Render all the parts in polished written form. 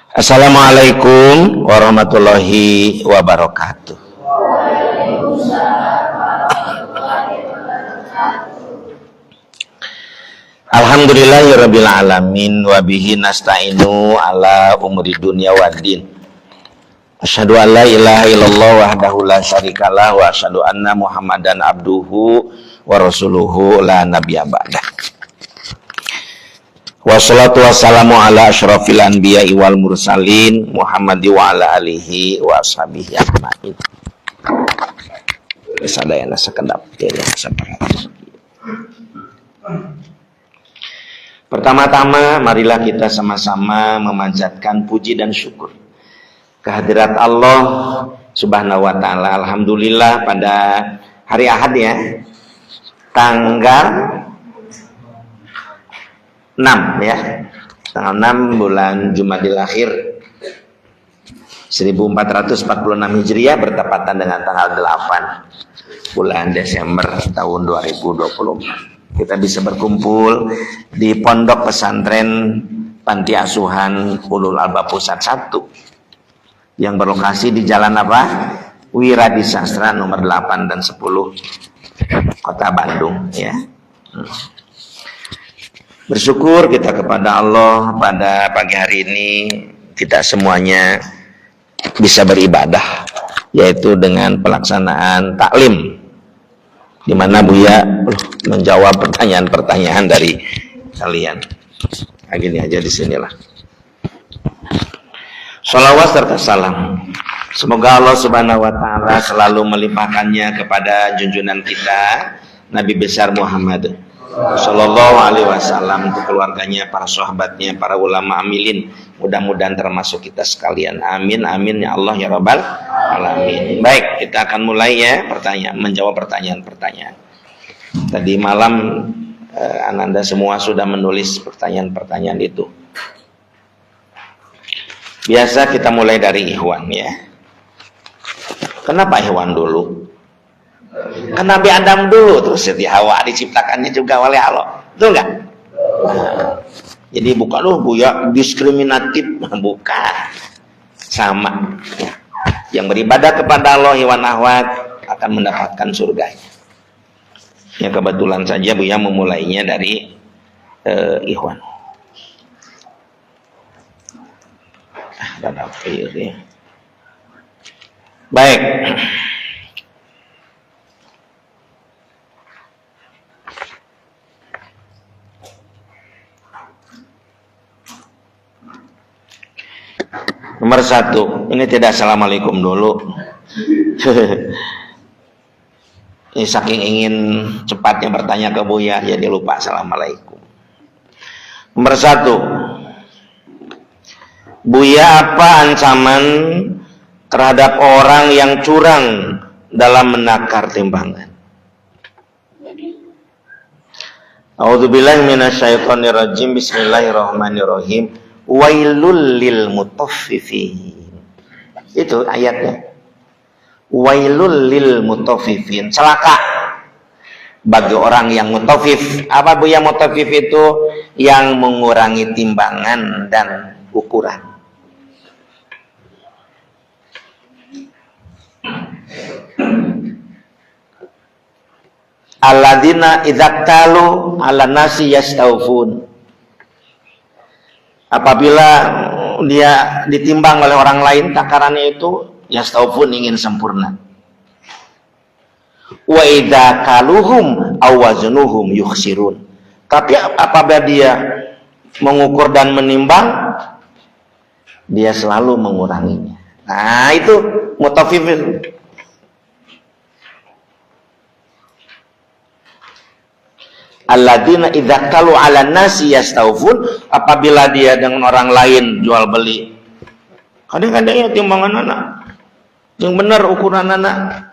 Assalamualaikum warahmatullahi wabarakatuh. Alhamdulillahirabbil alamin wa bihi nasta'inu ala umuri dunya waddin. Asyhadu an la ilaha illallah wahdahu la syarikalah wa asyhadu anna Muhammadan abduhu wa rasuluhu la nabiyya ba'dah. Wassalatu wassalamu ala asyrafil anbiya'i wal mursalin Muhammadi wa ala alihi wa ashabihi ajmain. Sadayana sakedap ya Pertama-tama marilah kita sama-sama memanjatkan puji dan syukur kehadirat Allah Subhanahu wa taala. Alhamdulillah pada hari Ahad ya, tanggal 6 ya. Tanggal 6 bulan Jumadil Akhir 1446 Hijriah bertepatan dengan tanggal 8 bulan Desember tahun 2024. Kita bisa berkumpul di Pondok Pesantren Panti Asuhan Ulul Albab Pusat 1 yang berlokasi di Jalan apa? Wiradi Sastra nomor 8 dan 10 Kota Bandung ya. Bersyukur kita kepada Allah pada pagi hari ini kita semuanya bisa beribadah, yaitu dengan pelaksanaan taklim di mana Buya menjawab pertanyaan-pertanyaan dari kalian. Nah, gini aja di sinilah. Shalawat serta salam semoga Allah Subhanahu wa taala selalu melimpahkannya kepada junjungan kita Nabi besar Muhammad Sallallahu alaihi wasallam, untuk keluarganya, para sahabatnya, para ulama amilin. Mudah-mudahan termasuk kita sekalian. Amin amin ya Allah ya Rabbal alamin. Baik, kita akan mulai ya menjawab pertanyaan-pertanyaan. Tadi malam Ananda semua sudah menulis pertanyaan-pertanyaan itu. Biasa kita mulai dari Ikhwan ya. Kenapa Ikhwan dulu? Kan Nabi Adam dulu, terus Siti Hawa diciptakannya juga oleh Allah, betul nggak? Nah, jadi bukan Buya diskriminatif, bukan, sama. Yang beribadah kepada Allah Iwan Ahwat akan mendapatkan surganya. Ya kebetulan saja Buya memulainya dari Ikhwan. Baik. Nomor 1, ini tidak assalamualaikum dulu. Ini saking ingin cepatnya bertanya ke Buya, jadi lupa assalamualaikum. Nomor 1, Buya apa ancaman terhadap orang yang curang dalam menakar timbangan? A'udzubillahi minasyaitonirrajim. Bismillahirrahmanirrahim. Wailul lil mutaffifin. Itu ayatnya. Wailul lil mutaffifin. Celaka bagi orang yang mutaffif. Apa Bu yang mutaffif itu? Yang mengurangi timbangan dan ukuran. Alladzina idza talu 'alan nasi yastawfun. Apabila dia ditimbang oleh orang lain takarannya itu yastawfun, ingin sempurna. Wa idza kaluhum aw waznuhum yukhsirun. Tapi apabila dia mengukur dan menimbang, dia selalu menguranginya. Nah, itu mutaffif. Alladzina idza kalu 'alan nasi yastawfun, apabila dia dengan orang lain jual beli. Kadang-kadang ya timbangan anak yang benar, ukuran anak.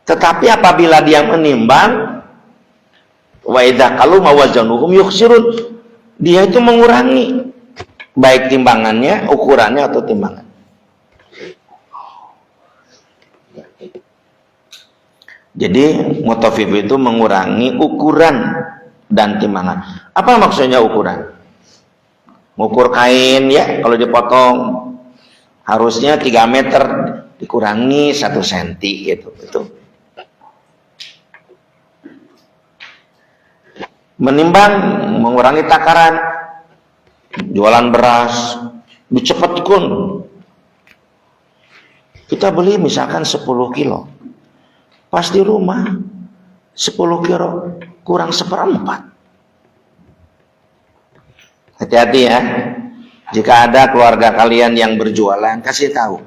Tetapi apabila dia menimbang, wa idza kalu mawazanuhum yukhsirun, dia itu mengurangi baik timbangannya, ukurannya atau timbangan. Jadi mutaffif itu mengurangi ukuran dan timbangan. Apa maksudnya ukuran? Ngukur kain ya, kalau dipotong harusnya 3 meter dikurangi 1 senti gitu. Itu. Menimbang, mengurangi takaran, jualan beras, dicepetkan. Kita beli misalkan 10 kilo. Pas di rumah 10 kilo kurang 1/4. Hati-hati ya. Jika ada keluarga kalian yang berjualan, kasih tahu.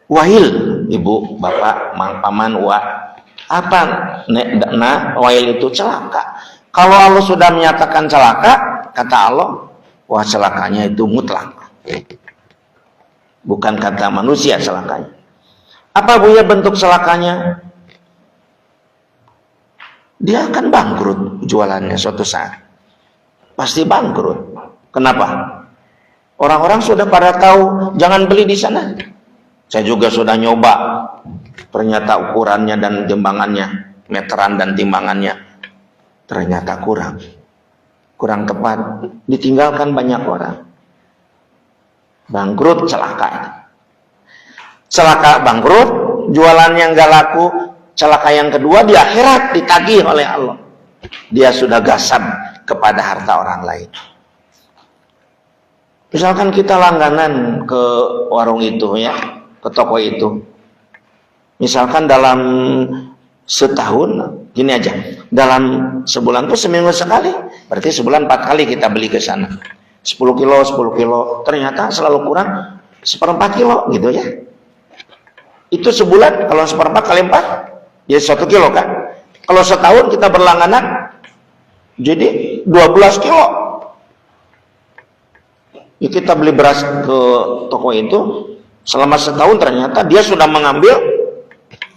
Wahil, ibu, bapak, mang, paman, wa. Apa? Wahil itu celaka. Kalau Allah sudah menyatakan celaka, kata Allah, wah celakanya itu mutlak. Bukan kata manusia celakanya. Apa Buya bentuk celakanya? Dia akan bangkrut jualannya suatu saat. Pasti bangkrut. Kenapa? Orang-orang sudah pada tahu jangan beli di sana. Saya juga sudah nyoba. Ternyata ukurannya dan timbangannya, meteran dan timbangannya ternyata kurang tepat. Ditinggalkan banyak orang. Bangkrut, celaka. Celaka bangkrut, jualannya nggak laku. Celaka yang kedua, di akhirat ditagih oleh Allah. Dia sudah gasab kepada harta orang lain. Misalkan kita langganan ke warung itu ya, ke toko itu. Misalkan dalam setahun, gini aja, dalam sebulan tuh seminggu sekali, berarti sebulan 4 kali kita beli ke sana. 10 kilo, ternyata selalu kurang 1/4 kilo gitu ya. Itu sebulan, kalau 1/4 kali 4, ya 1 kilo kan. Kalau setahun kita berlangganan, jadi 12 kilo. Ya, kita beli beras ke toko itu, selama setahun ternyata dia sudah mengambil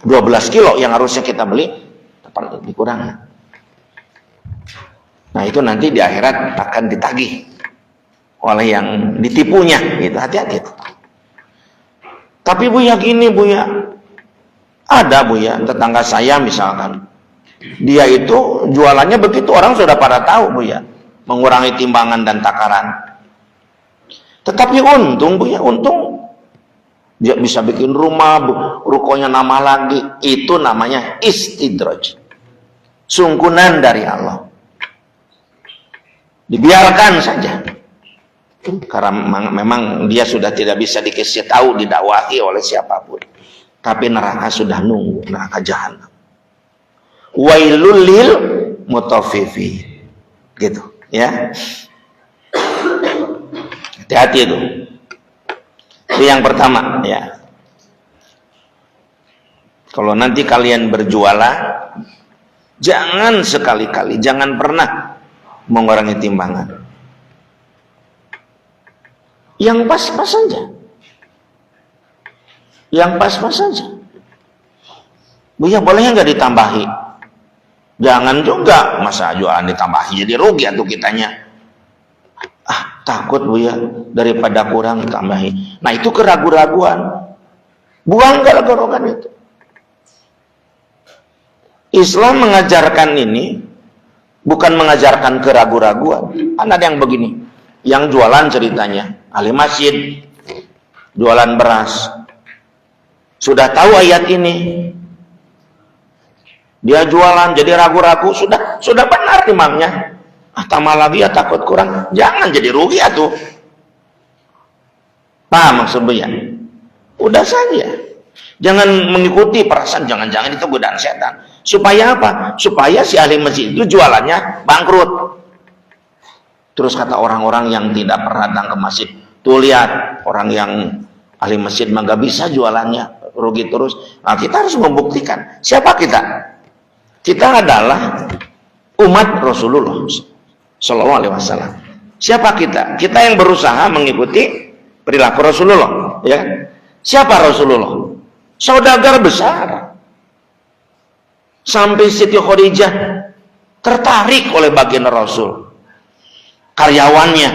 12 kilo yang harusnya kita beli, dikurangi. Nah itu nanti di akhirat akan ditagih oleh yang ditipunya, gitu. Hati-hati. Tapi Buya gini Buya, ada Buya tetangga saya misalkan, dia itu jualannya begitu orang sudah pada tahu Buya, mengurangi timbangan dan takaran. Tetapi untung Buya, untung dia bisa bikin rumah, rukonya nama lagi. Itu namanya istidraj, sungkunan dari Allah. Dibiarkan saja. Karena memang dia sudah tidak bisa dikasih tahu, didakwahi oleh siapapun. Tapi neraka sudah nunggu, neraka jahanam. Wailul lil mutaffifin. Gitu, ya. Hati-hati itu. Itu yang pertama, ya. Kalau nanti kalian berjualan, jangan sekali-kali, jangan pernah mengurangi timbangan. Yang pas-pas saja. Yang pas-pas saja. Buya boleh nggak ditambahi? Jangan juga, masa jualan ditambahi jadi rugi atau kitanya. Takut Buya, daripada kurang tambahi. Nah itu keraguan-raguan. Buang keraguan itu. Islam mengajarkan ini bukan mengajarkan keraguan-raguan. Kan ada yang begini, yang jualan ceritanya ahli masjid, jualan beras, sudah tahu ayat ini, dia jualan jadi ragu-ragu, sudah benar timangnya. Tambah lagi ya takut kurang, jangan jadi rugi atuh. Paham maksudnya? Udah saja. Jangan mengikuti perasaan, jangan-jangan itu godaan setan. Supaya apa? Supaya si ahli masjid itu jualannya bangkrut. Terus kata orang-orang yang tidak pernah datang ke masjid, tuh lihat orang yang ahli masjid mah gak bisa jualannya, rugi terus. Nah kita harus membuktikan. Siapa kita? Kita adalah umat Rasulullah Sallallahu Alaihi Wasallam. Siapa kita? Kita yang berusaha mengikuti perilaku Rasulullah. Ya. Siapa Rasulullah? Saudagar besar. Sampai Siti Khadijah tertarik oleh baginda Rasul. Karyawannya,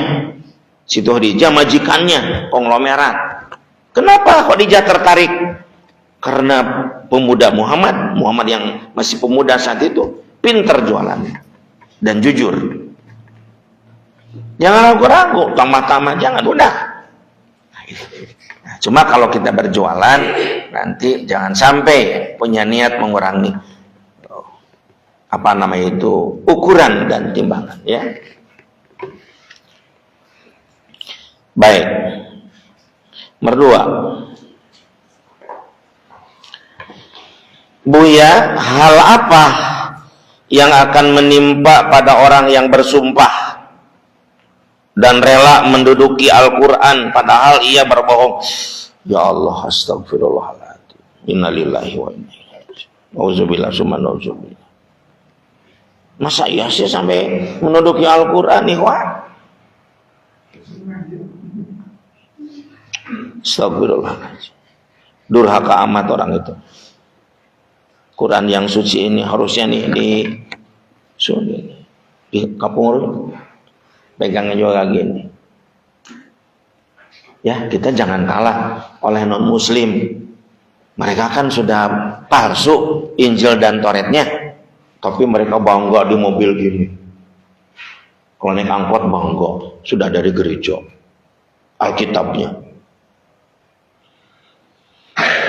Siti Khadijah, majikannya, konglomerat. Kenapa Khadijah tertarik? Karena pemuda Muhammad yang masih pemuda saat itu, pinter jualannya, dan jujur. Jangan ragu-ragu, tamat-tamat jangan, udah. Nah, cuma kalau kita berjualan, nanti jangan sampai punya niat mengurangi ukuran dan timbangan, ya. Baik. Nomor 2. Buya, hal apa yang akan menimpa pada orang yang bersumpah dan rela menduduki Al-Quran padahal ia berbohong? Ya Allah, astagfirullahaladzim, innalillahi wa inna ilaihi raji'un, nauzubillah summa nauzubillah. Masa iya sih sampai menduduki Al-Quran, ikhwan? Astagfirullahaladzim, durhaka amat orang itu. Quran yang suci ini harusnya nih di kapung, pegangnya juga gini. Ya, kita jangan kalah oleh non muslim. Mereka kan sudah palsu Injil dan Tauratnya, tapi mereka bangga di mobil gini. Kalau naik angkot bangga sudah dari gereja Alkitabnya.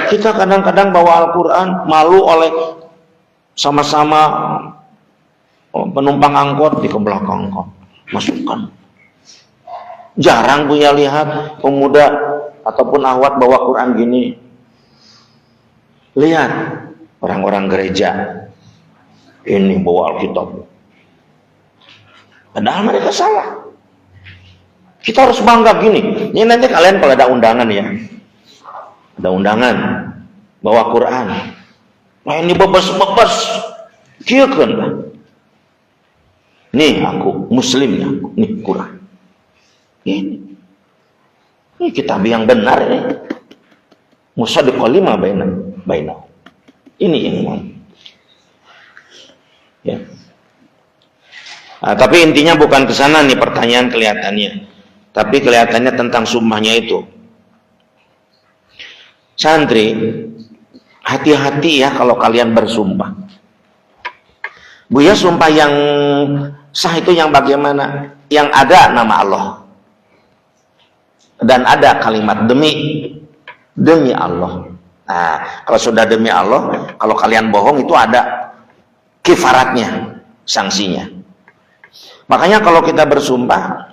Kita kadang-kadang bawa Al-Quran, malu oleh sama-sama penumpang angkot di ke belakang kok masukkan. Jarang punya lihat pemuda ataupun ahwat bawa Quran gini. Lihat orang-orang gereja ini bawa Alkitab, padahal mereka salah. Kita harus bangga gini. Ini nanti kalian kalau ada undangan, ya, ada undangan bawa Quran, nah ini bebas kieukeun lah. Nih aku muslimnya, nih Quran. Ini kitab yang benar ini. Musaddiqul lima baina. Ini yang ya. Nah, tapi intinya bukan ke sana nih pertanyaan kelihatannya. Tapi kelihatannya tentang sumpahnya itu. Santri, hati-hati ya kalau kalian bersumpah. Buya, sumpah yang sah itu yang bagaimana? Yang ada nama Allah dan ada kalimat demi Allah. Nah, kalau sudah demi Allah, kalau kalian bohong itu ada kifaratnya, sanksinya. Makanya kalau kita bersumpah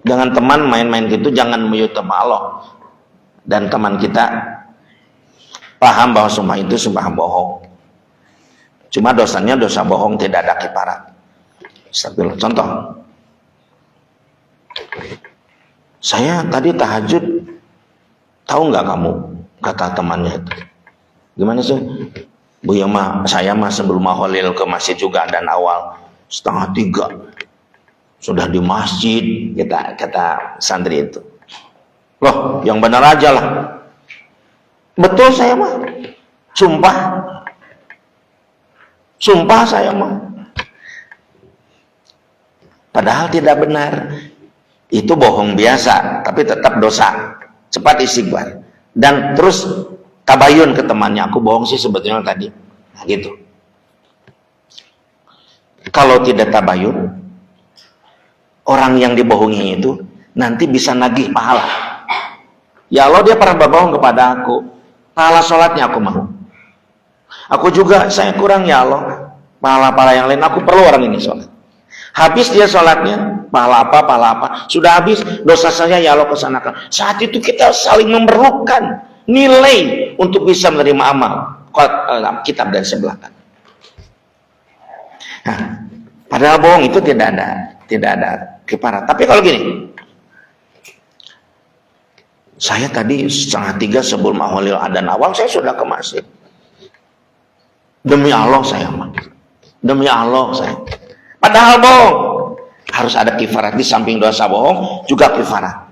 dengan teman main-main gitu, jangan menyebut nama Allah. Dan teman kita paham bahwa sumpah itu sumpah bohong. Cuma dosanya dosa bohong, tidak ada kifarat. Contoh, saya tadi tahajud, tahu nggak kamu? Kata temannya itu. Gimana sih? Buya mah, saya mah sebelum maholil ke masjid juga dan awal 2:30 sudah di masjid, kata santri itu. Loh, yang benar aja lah. Betul saya mah. Sumpah saya mah. Padahal tidak benar. Itu bohong biasa, tapi tetap dosa. Cepat istighfar. Dan terus tabayun ke temannya, aku bohong sih sebetulnya tadi. Nah, gitu. Kalau tidak tabayun, orang yang dibohongi itu nanti bisa nagih pahala. Ya Allah, dia pernah berbohong kepada aku, pahala sholatnya aku mau. Aku juga, saya kurang ya Allah, pahala-pahala yang lain aku perlu orang ini sholat. Habis dia sholatnya, pahala apa, sudah habis, dosa saya ya Allah kesanakan. Saat itu kita saling memerlukan nilai untuk bisa menerima amal kitab dari sebelah kan. Nah, padahal bohong itu tidak ada kifarat. Tapi kalau gini, saya tadi 2:30 sebelum awalil adzan awal saya sudah ke masjid. Demi Allah saya mah. Demi Allah saya. Padahal bohong. Harus ada kifarat, di samping dosa bohong juga kifarat.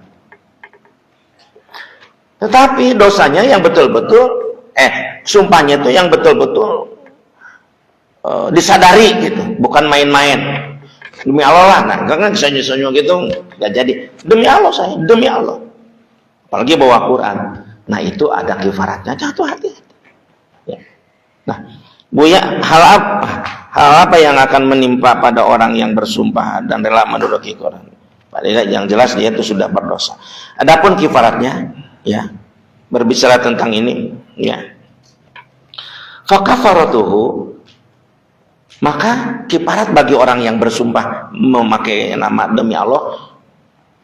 Tetapi dosanya yang betul-betul sumpahnya itu yang betul-betul disadari gitu, bukan main-main. Demi Allah lah, nah kan senyu-senyu gitu nggak jadi. Demi Allah saya, demi Allah. Apalagi bawa Quran. Nah itu ada kifaratnya, jatuh hati. Ya. Nah Buya, hal apa yang akan menimpa pada orang yang bersumpah dan rela menduduki Quran? Padahal yang jelas dia itu sudah berdosa. Adapun kifaratnya, ya, berbicara tentang ini, ya. Fakafaratuhu, maka kifarat bagi orang yang bersumpah memakai nama demi Allah.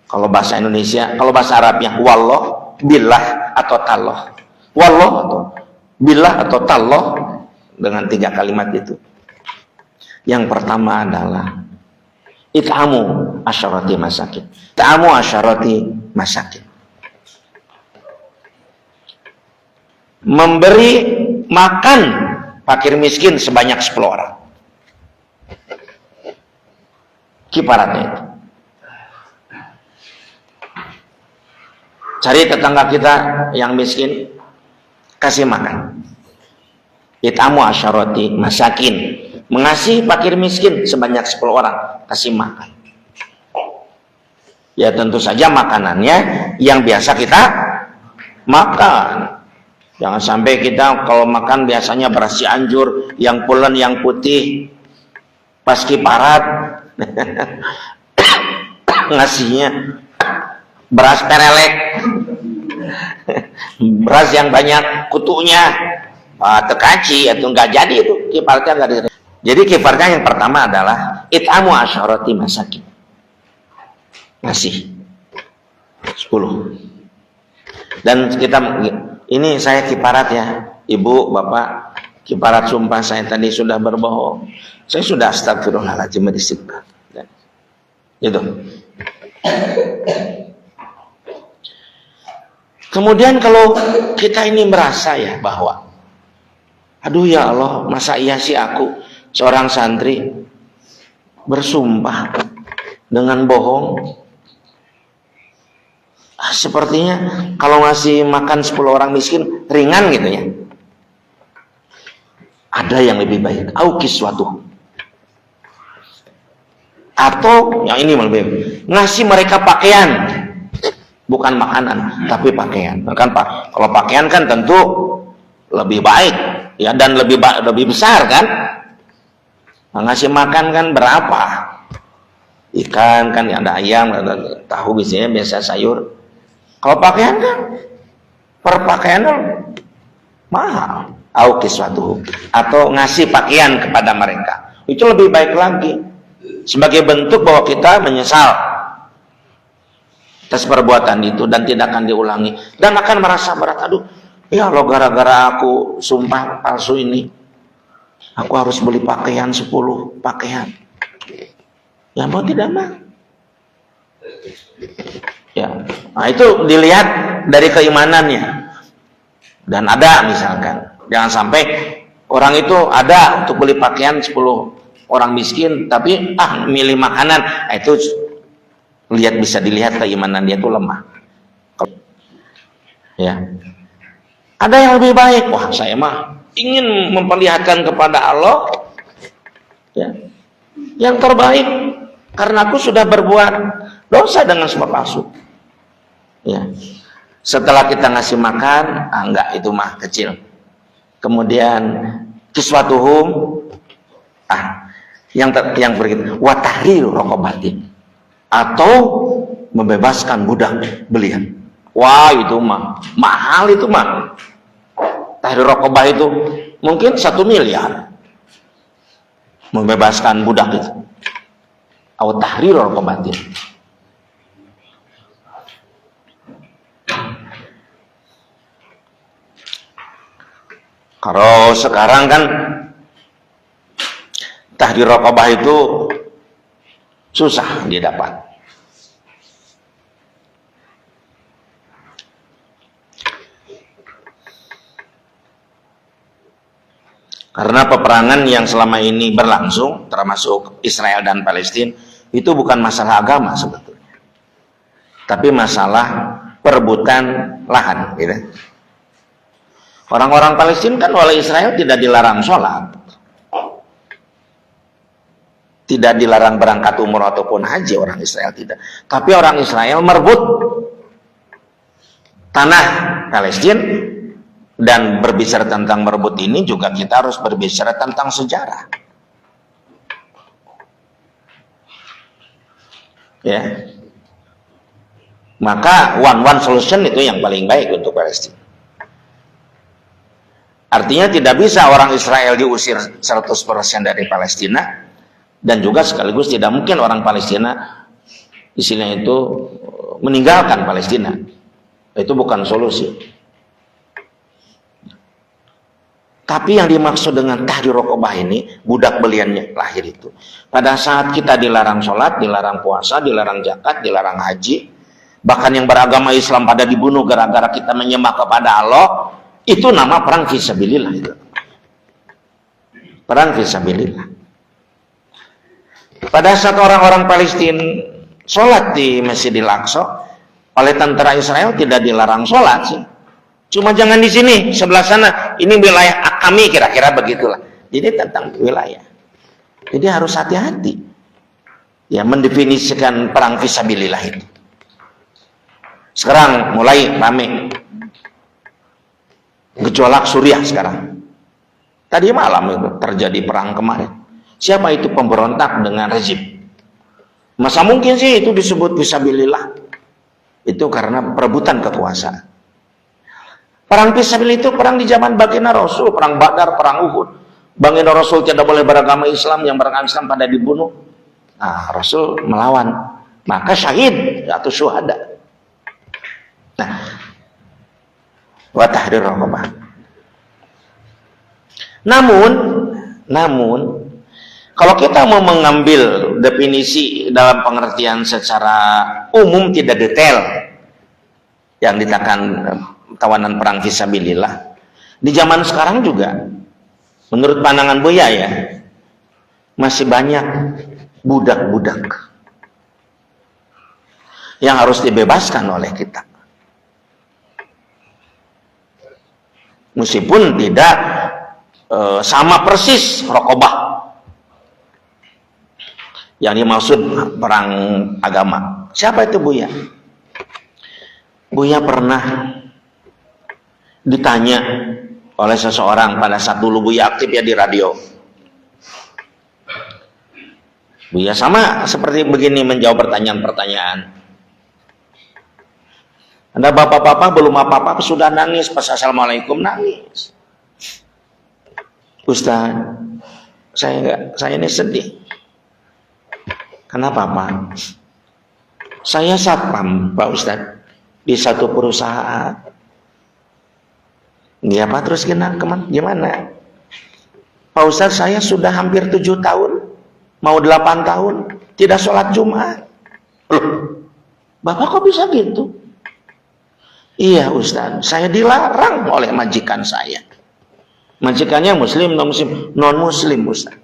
Kalau bahasa Indonesia, kalau bahasa Arabnya wallah, billah atau tallah. Wallah atau billah atau tallah, dengan 3 kalimat itu. Yang pertama adalah it'amu asyarati masakin. It'amu asyarati masakin. Memberi makan fakir miskin sebanyak 10 orang. Kifaratnya itu. Cari tetangga kita yang miskin, kasih makan. It'amu asyarati masakin. Mengasihi fakir miskin sebanyak 10 orang, kasih makan. Ya tentu saja makanannya yang biasa kita makan. Jangan sampai kita kalau makan biasanya beras Cianjur, yang pulen, yang putih. Pas kifarat ngasihnya beras perelek. Beras yang banyak kutunya. Tekaci atau enggak jadi itu kifaratnya enggak diterima. Jadi kifaratnya yang pertama adalah it'amu asyarati masakin. Ngasih 10. Dan kita ini saya kifarat ya, Ibu, Bapak, kifarat sumpah saya tadi sudah berbohong. Saya sudah astagfirullahaladzim beristighfar. Gitu. Kemudian kalau kita ini merasa ya bahwa aduh ya Allah, masa iya sih aku seorang santri bersumpah dengan bohong. Sepertinya kalau ngasih makan 10 orang miskin ringan gitu ya. Ada yang lebih baik. Au kiswatuh. Atau yang ini lebih baik. Ngasih mereka pakaian. Bukan makanan, tapi pakaian. Kan Pak, kalau pakaian kan tentu lebih baik ya, dan lebih besar kan. Nah, ngasih makan kan berapa? Ikan kan ada ayam, ada tahu biasa sayur. Kalau pakaian kan per pakaian mahal. Au kiswatuh, atau ngasih pakaian kepada mereka. Itu lebih baik lagi. Sebagai bentuk bahwa kita menyesal atas perbuatan itu dan tidak akan diulangi, dan akan merasa berat. Aduh, ya Allah, gara-gara aku sumpah palsu ini aku harus beli pakaian 10 pakaian. Ya mau tidak mah. Ya, nah itu dilihat dari keimanannya. Dan ada misalkan, jangan sampai orang itu ada untuk beli pakaian 10 orang miskin, tapi milih makanan. Nah, itu bisa dilihat keimanan dia itu lemah. Ya, ada yang lebih baik. Wah, saya mah ingin memperlihatkan kepada Allah, ya, yang terbaik, karena aku sudah berbuat dosa dengan sumpah palsu. Ya, setelah kita ngasih makan, enggak, itu mah kecil. Kemudian kiswatuhum, yang begitu, watahriru raqabatin, atau membebaskan budak belian. Wah, itu mah mahal, itu mah. Tahrir raqabah itu mungkin 1 miliar. Membebaskan budak itu. Atau tahrir raqabatin. Kalau sekarang kan tahrir raqabah itu susah didapat. Karena peperangan yang selama ini berlangsung, termasuk Israel dan Palestina, itu bukan masalah agama sebetulnya, tapi masalah perebutan lahan. Gitu. Orang-orang Palestina kan oleh Israel tidak dilarang sholat, tidak dilarang berangkat umroh ataupun haji, orang Israel tidak. Tapi orang Israel merebut tanah Palestina Dan berbicara tentang merebut ini juga kita harus berbicara tentang sejarah. Ya. Maka one solution itu yang paling baik untuk Palestina. Artinya tidak bisa orang Israel diusir 100% dari Palestina, dan juga sekaligus tidak mungkin orang Palestina istilahnya itu meninggalkan Palestina. Itu bukan solusi. Tapi yang dimaksud dengan tahrir raqabah ini, budak beliannya lahir itu. Pada saat kita dilarang sholat, dilarang puasa, dilarang zakat, dilarang haji, bahkan yang beragama Islam pada dibunuh gara-gara kita menyembah kepada Allah, itu nama perang fisabilillah itu. Perang fisabilillah. Pada saat orang-orang Palestina sholat di Masjidil Aqsa, oleh tentara Israel tidak dilarang sholat sih. Cuma jangan di sini, sebelah sana. Ini wilayah kami, kira-kira begitulah. Jadi tentang wilayah. Jadi harus hati-hati. Ya, mendefinisikan perang fisabilillah itu. Sekarang mulai rame. Gejolak Suriah sekarang. Tadi malam itu terjadi perang kemarin. Siapa itu pemberontak dengan rezim? Masa mungkin sih itu disebut fisabilillah? Itu karena perebutan kekuasaan. Perang fisabilillah itu perang di zaman baginda Rasul, perang Badar, perang Uhud. Baginda Rasul tidak boleh beragama Islam, yang beragama Islam pada dibunuh. Nah, Rasul melawan, maka syahid atau syuhada. Nah, wa tahrir raqabah. Namun kalau kita mau mengambil definisi dalam pengertian secara umum tidak detail yang dikatakan tawanan perang fisabilillah di zaman sekarang juga, menurut pandangan Buya ya, masih banyak budak-budak yang harus dibebaskan oleh kita, meskipun tidak sama persis raqabah yang dimaksud perang agama. Siapa itu Buya? Buya pernah ditanya oleh seseorang pada saat dulu Buya aktif ya di radio. Buya sama seperti begini menjawab pertanyaan-pertanyaan. Ada bapak-bapak belum apa-apa sudah nangis pas assalamualaikum, nangis. Ustaz, saya ini sedih. Kenapa Pak? Saya satpam Pak Ustaz di satu perusahaan. Ya Pak, terus gimana? Pak Ustaz, saya sudah hampir 7 tahun, mau 8 tahun, tidak sholat Jumat. Loh, Bapak kok bisa gitu? Iya Ustaz, saya dilarang oleh majikan saya. Majikannya muslim, non-muslim? Non-muslim Ustaz.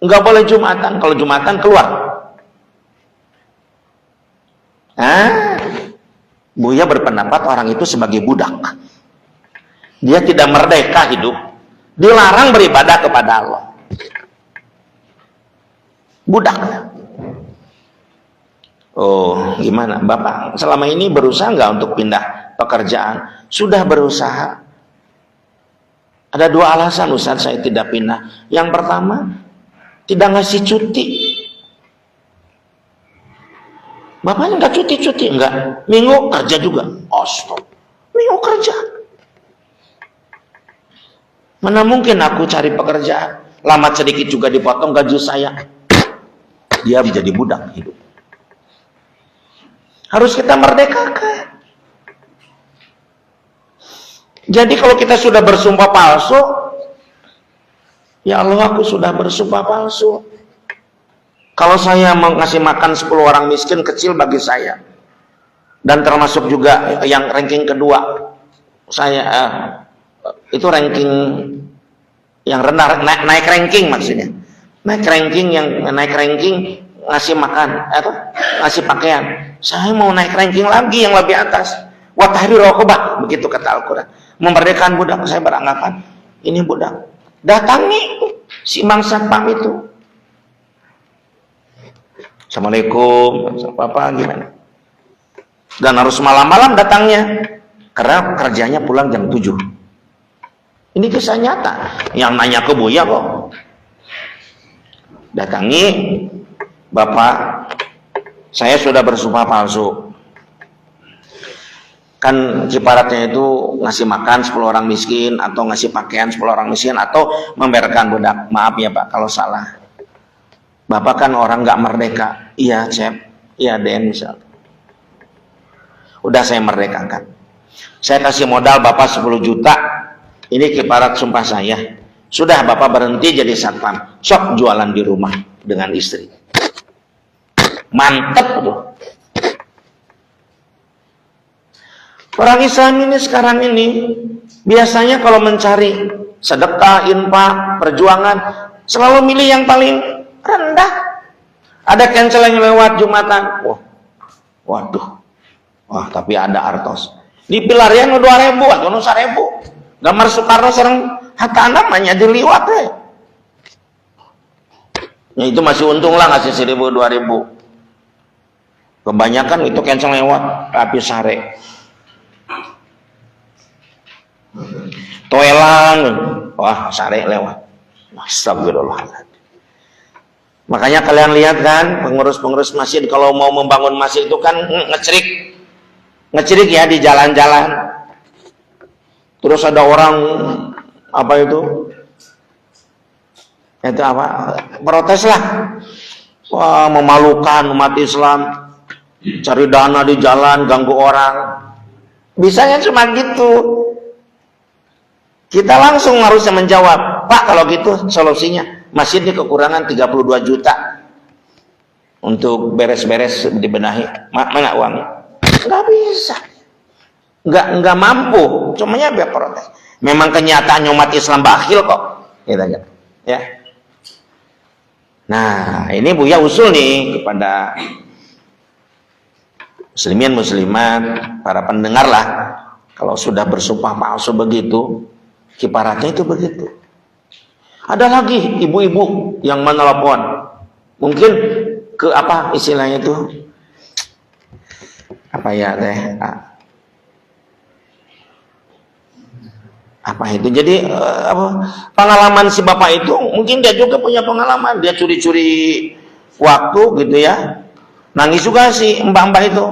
Enggak boleh Jumatan, kalau Jumatan keluar. Buya berpendapat orang itu sebagai budak. Dia tidak merdeka hidup, dilarang beribadah kepada Allah. Budak. Oh, gimana? Bapak selama ini berusaha nggak untuk pindah pekerjaan? Sudah berusaha. Ada 2 alasan Ustaz saya tidak pindah. Yang pertama, tidak ngasih cuti. Bapaknya nggak cuti-cuti, enggak. Minggu kerja juga. Oh, stop. Minggu kerja. Mana mungkin aku cari pekerjaan, lama sedikit juga dipotong gaji saya. Dia menjadi budak hidup. Harus kita merdekakan. Jadi kalau kita sudah bersumpah palsu, ya Allah aku sudah bersumpah palsu. Kalau saya mau ngasih makan 10 orang miskin, kecil bagi saya. Dan termasuk juga yang ranking kedua. Saya itu ranking yang rendah, naik ranking maksudnya. Naik ranking ngasih makan atau ngasih pakaian. Saya mau naik ranking lagi yang lebih atas. Wa tahrir raqabah, begitu kata Al-Qur'an. Memerdekakan budak. Saya beranggapan ini budak. Datangi si bang satpam itu. Assalamualaikum, Bapak gimana? Dan harus malam-malam datangnya. Karena kerjanya pulang jam 7. Ini kisah nyata. Yang nanya ke Buya kok. Datangi, Bapak, saya sudah bersumpah palsu. Kan kiparatnya itu ngasih makan 10 orang miskin, atau ngasih pakaian 10 orang miskin, atau membiarkan budak. Maaf ya Pak kalau salah. Bapak kan orang gak merdeka. Iya Cep, iya Den misal. Udah saya merdekakan. Saya kasih modal Bapak 10 juta. Ini kiparat sumpah saya. Sudah Bapak berhenti jadi satpam. Sok jualan di rumah dengan istri. Mantep tuh. Orang Islam ini sekarang ini biasanya kalau mencari sedekah, infak, perjuangan selalu milih yang paling rendah. Ada cancel yang lewat Jumatan. Waduh. Wah, tapi ada artos. Di pilarian 2.000 atau 1.000. Gambar Soekarno serang Hatta namanya diliwat ya. Ya itu masih untung lah ngasih 1.000 2.000. Kebanyakan itu cancel lewat tapi sare. Toelang, wah sare lewat. Astagfirullah. Makanya kalian lihat kan pengurus-pengurus masjid kalau mau membangun masjid itu kan ngecerik ya di jalan-jalan. Terus ada orang apa itu apa protes lah. Wah, memalukan umat Islam, cari dana di jalan, ganggu orang. Bisanya cuma gitu. Kita langsung harusnya menjawab, Pak kalau gitu solusinya masjid ini kekurangan 32 juta untuk beres-beres dibenahi. Mana uangnya? Nggak bisa, nggak mampu. Cumanya biar protes. Memang kenyataan umat Islam bakhil kok. Gitu aja. Ya. Nah ini Buya usul nih kepada muslimin muslimat, para pendengar lah. Kalau sudah bersumpah palsu begitu, kiparatnya itu begitu. Ada lagi ibu-ibu yang menelepon, mungkin ke apa istilahnya itu, apa ya teh, apa itu? Jadi pengalaman si bapak itu, mungkin dia juga punya pengalaman, dia curi-curi waktu gitu ya, nangis juga si mbak-mbak itu.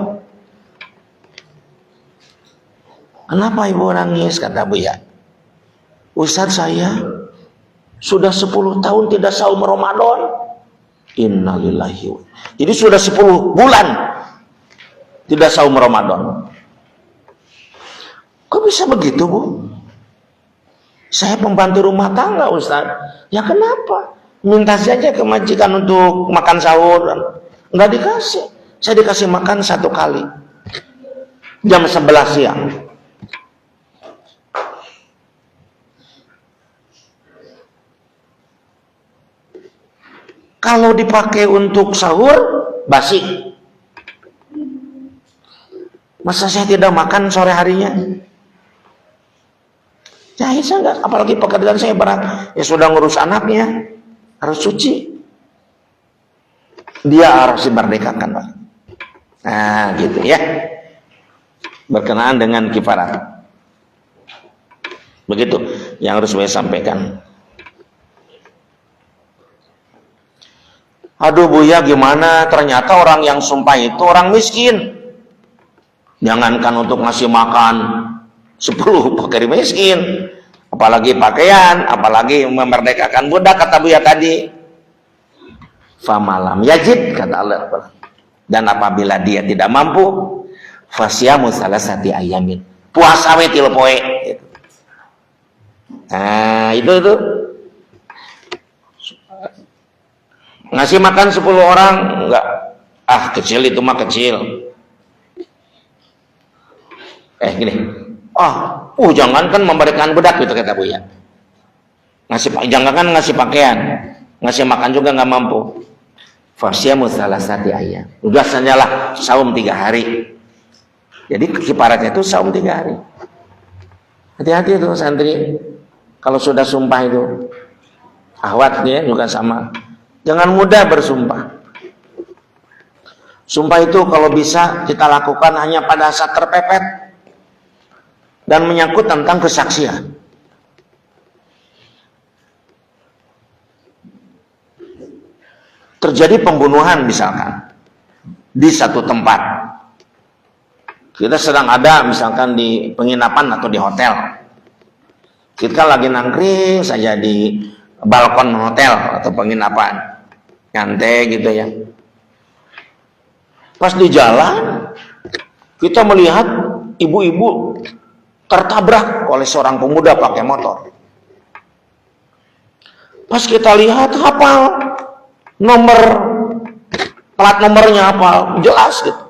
Kenapa ibu nangis? Kata Buya, Ustadz saya sudah 10 tahun tidak saum Ramadan. Innalillahi. Jadi sudah 10 bulan tidak saum Ramadan. Kok bisa begitu Bu? Saya pembantu rumah tangga Ustadz. Ya kenapa? Minta saja ke majikan untuk makan sahur. Enggak dikasih. Saya dikasih makan 1 kali. Jam 11 siang. Kalau dipakai untuk sahur, basi. Masa saya tidak makan sore harinya? Ya, saya enggak. Apalagi pekerjaan saya berat. Ya sudah ngurus anaknya, harus suci. Dia harus dimerdekakan, Pak. Nah, gitu ya. Berkenaan dengan kifarat. Begitu yang harus saya sampaikan. Aduh Buya gimana, ternyata orang yang sumpah itu orang miskin. Jangankan untuk ngasih makan 10 fakir miskin, apalagi pakaian, apalagi memerdekakan budak, kata Buya tadi. Famalam yajid, kata Allah. Dan apabila dia tidak mampu, fasyamu salasati ayamin, puasa we 3 poe. Nah itu ngasih makan 10 orang enggak, kecil itu mah kecil. Gini, jangankan memberikan budak gitu kata Buya. Jangankan ngasih pakaian, ngasih makan juga nggak mampu. Fasyamu salasati ayyam. Udah sanyalah saum 3 hari. Jadi kiparatnya itu saum 3 hari. Hati-hati itu santri. Kalau sudah sumpah itu, akhwatnya juga sama. Jangan mudah bersumpah. Sumpah itu kalau bisa kita lakukan hanya pada saat terpepet dan menyangkut tentang kesaksian. terjadi pembunuhan misalkan di satu tempat. Kita sedang ada misalkan di penginapan atau di hotel. Kita lagi nangkring saja di balkon hotel atau penginapan, nyantai gitu ya. Pas di jalan kita melihat ibu-ibu tertabrak oleh seorang pemuda pakai motor. Pas kita lihat hafal nomor, plat nomornya hafal, jelas gitu.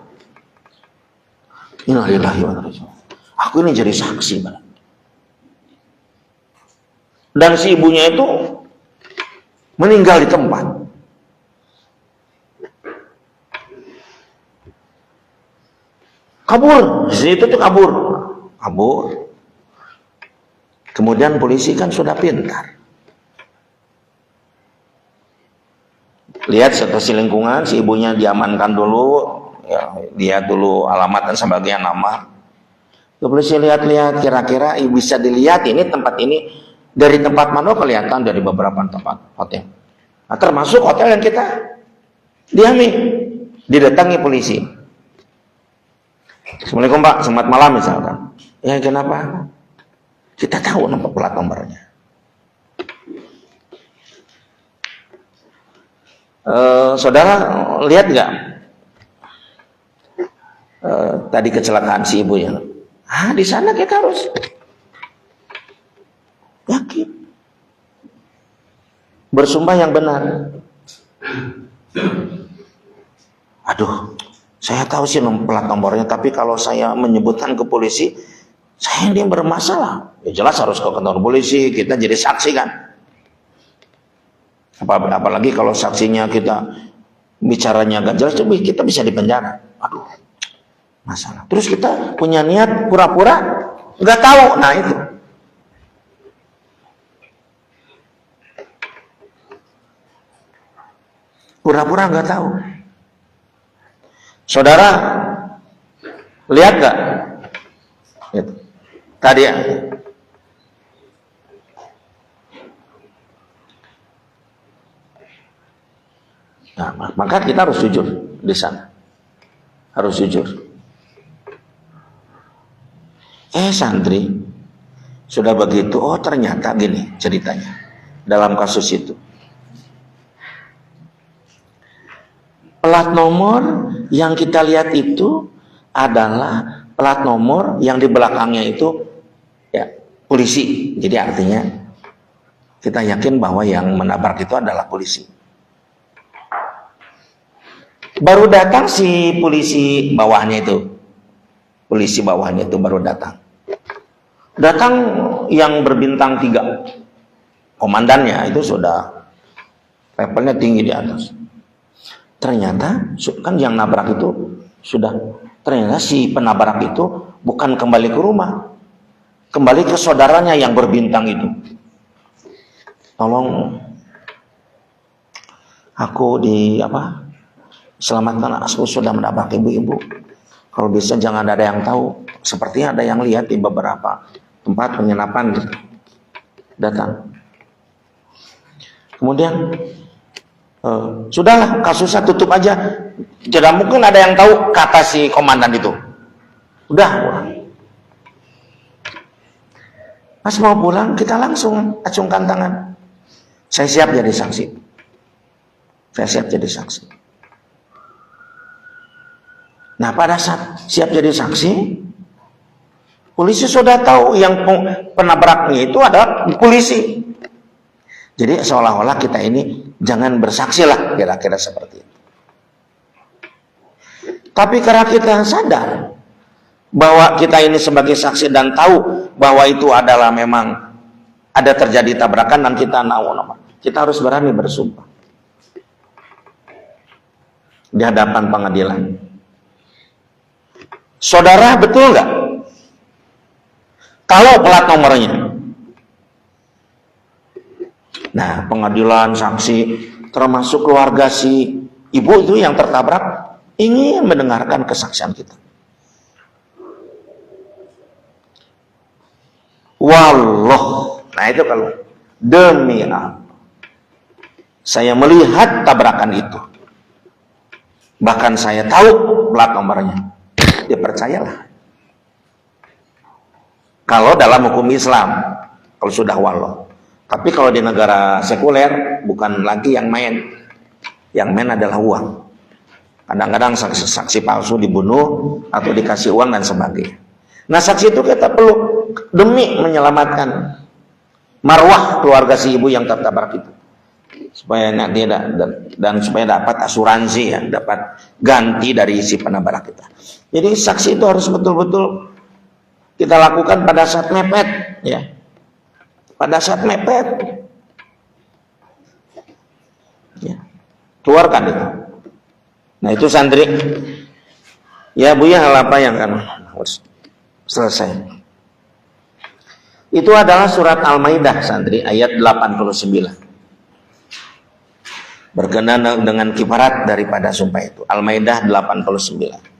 Innalillahi wa inna ilaihi raji'un. Aku ini jadi saksi, Pak. Dan si ibunya itu meninggal di tempat. Kabur, di situ tuh kabur. Kemudian polisi kan sudah pintar. Lihat situasi lingkungan, si ibunya diamankan dulu, ya, lihat dulu alamat dan sebagainya, nama. Polisi lihat-lihat, kira-kira bisa dilihat ini tempat ini dari tempat mana, kelihatan dari beberapa tempat hotel. Nah, termasuk hotel yang kita diami, didatangi polisi. Assalamualaikum Pak, selamat malam misalkan. Ya kenapa? Kita tahu nomor plat nomornya. Saudara lihat nggak tadi kecelakaan si ibunya? Di sana kita harus yakin, bersumpah yang benar. Aduh, saya tahu sih plat nomornya, tapi kalau saya menyebutkan ke polisi, saya ini bermasalah. Ya jelas harus ke kantor polisi, kita jadi saksi kan. Apalagi kalau saksinya kita bicaranya gak jelas, kita bisa dipenjara. Aduh, masalah. Terus kita punya niat pura-pura nggak tahu. Nah itu. Pura-pura nggak tahu. Saudara lihat nggak? Tadi ya. Nah, maka kita harus jujur di sana. Harus jujur. Santri sudah begitu, oh ternyata gini ceritanya dalam kasus itu. Plat nomor yang kita lihat itu adalah plat nomor yang di belakangnya itu ya polisi. Jadi artinya kita yakin bahwa yang menabrak itu adalah polisi. Baru datang si polisi bawahnya itu. Polisi bawahnya itu baru datang. Datang yang berbintang 3. Komandannya itu sudah levelnya tinggi di atas. Ternyata kan yang nabrak itu ternyata si penabrak itu bukan kembali ke rumah. Kembali ke saudaranya yang berbintang itu. Tolong aku selamatkan, aku sudah menabrak ibu-ibu. Kalau bisa jangan ada yang tahu. Sepertinya ada yang lihat di beberapa tempat penginapan gitu. Datang. Kemudian sudahlah, kasusnya tutup aja. Tidak mungkin ada yang tahu, kata si komandan itu. Udah. Pas mau pulang, kita langsung acungkan tangan. Saya siap jadi saksi. Saya siap jadi saksi. Nah, pada saat siap jadi saksi, polisi sudah tahu yang penabraknya itu adalah polisi. Jadi seolah-olah kita ini jangan bersaksi lah, kira-kira seperti itu. Tapi karena kita sadar bahwa kita ini sebagai saksi dan tahu bahwa itu adalah memang ada terjadi tabrakan dan kita kita harus berani bersumpah di hadapan pengadilan. Saudara betul nggak? Kalau plat nomornya. Nah, pengadilan, saksi, termasuk keluarga si ibu itu yang tertabrak, ingin mendengarkan kesaksian kita. Wallah. Nah itu kalau demi Allah. saya melihat tabrakan itu. Bahkan saya tahu plat nomornya. Ya percayalah. Kalau dalam hukum Islam, kalau sudah walo. Tapi kalau di negara sekuler, bukan lagi yang main. Yang main adalah uang. Kadang-kadang saksi palsu dibunuh atau dikasih uang dan sebagainya. Nah, saksi itu kita perlu demi menyelamatkan marwah keluarga si ibu yang tertabrak itu, supaya nanti dan supaya dapat asuransi, ya, dapat ganti dari si penabrak kita. Jadi saksi itu harus betul-betul kita lakukan pada saat mepet, ya, pada saat mepet, ya, keluarkan itu. Nah itu santri, ya Bu ya, hal apa yang kan harus selesai. Itu adalah surat Al-Maidah santri ayat 89. Berkenaan dengan kifarat daripada sumpah itu. Al-Maidah 89.